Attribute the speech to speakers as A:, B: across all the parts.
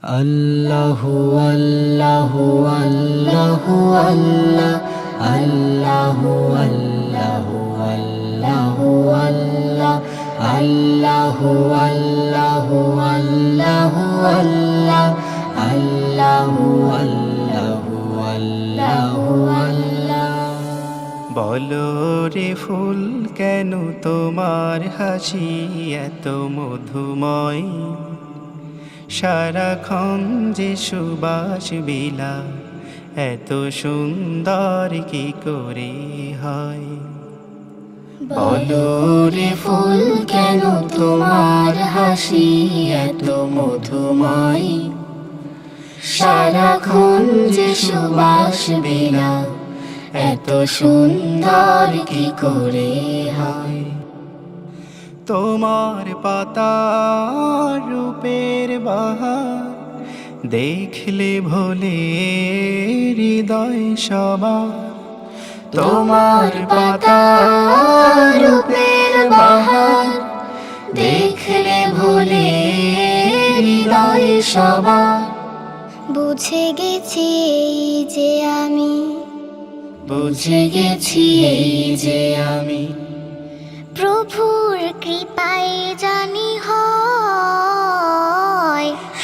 A: আল্লাহু আল্লাহু আল্লাহু আল্লাহ আল্লাহু আল্লাহু আল্লাহু আল্লাহ আল্লাহু আল্লাহু আল্লাহু আল্লাহ আল্লাহু আল্লাহু আল্লাহু আল্লাহ।
B: বলো রে ফুল কেন তোমার হাসি এত মধুময়, সারাক্ষণ যে সুবাস বিলা এত সুন্দর কি করে হয়।
A: বলো রে ফুল কেন তোমার হাসি এত মধুময়, সারাক্ষণ যে সুবাস বিলা এত সুন্দর কি করে হয়।
B: তোমার পাতার রূপের বাহার দেখলে ভোলে হৃদয় সবার।
A: তোমার পাতার রূপের বাহার দেখলে ভোলে হৃদয় সবার। বুঝে গেছি এই যে আমি, বুঝে গেছি এই যে আমি, প্রভুর কৃপায় জানি হয়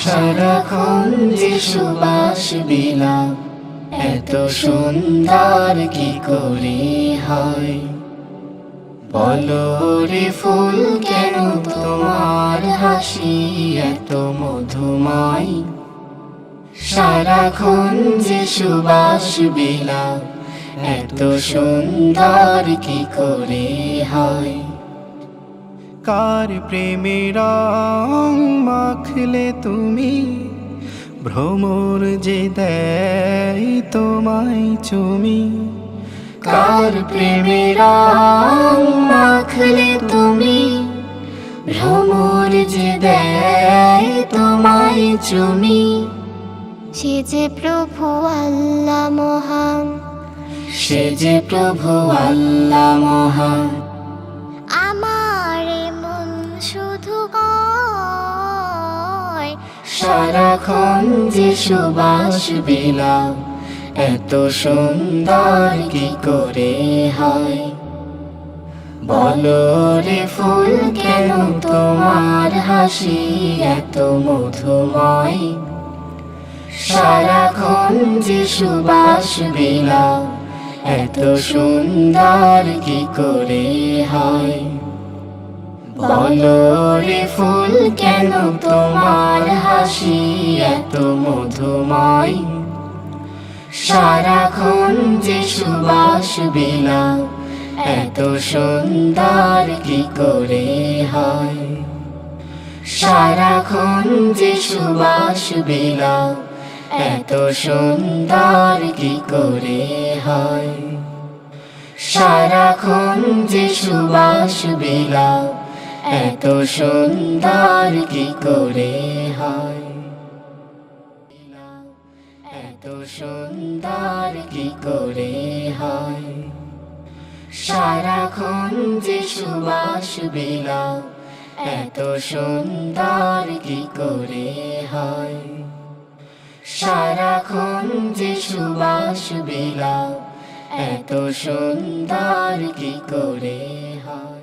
A: সারাক্ষণ যে সুবাস বিলা এত সুন্দর কি করে হয়। বলো রে ফুল কেন তোমার হাসি এত মধুময়, সারাক্ষণ যে সুবাস বিলা এত সুন্দর কি করে হয়।
B: কার প্রেমের রং মাখলে তুমি, ভ্রমর যে দেয় তোমায় চুমি।
A: কার প্রেমের রং মাখলে তুমি, ভ্রমর যে দেয় তোমায় চুমি। সে যে প্রভু আল্লাহ মহান, সে যে প্রভু আল্লাহ মহান। আমার মন শুধু কয় সারাক্ষণ যে সুবাস বিলা এত সুন্দর কি করে হয়। বলো রে ফুল কেন তোমার হাসি এত মধুময়, সারাক্ষণ যে সুবাস বিলা এত সুন্দর কি করে হয়। বলো রে ফুল কেন তোমার হাসি এত মধুময়, সারাক্ষণ যে সুবাস বিলা এত সুন্দর কি করে হয়। সারাক্ষণ যে সুবাস বিলা এত সুন্দর কি করে হয়। সারাক্ষণ যে সুবাস বিলা এত সুন্দর কি করে হয়। এত সুন্দর কি করে হয়। সারাক্ষণ যে সুবাস বিলা এত সুন্দর কি করে হয়। সারাক্ষণ যে সুবাস বিলা এত সুন্দর কি করে হয়।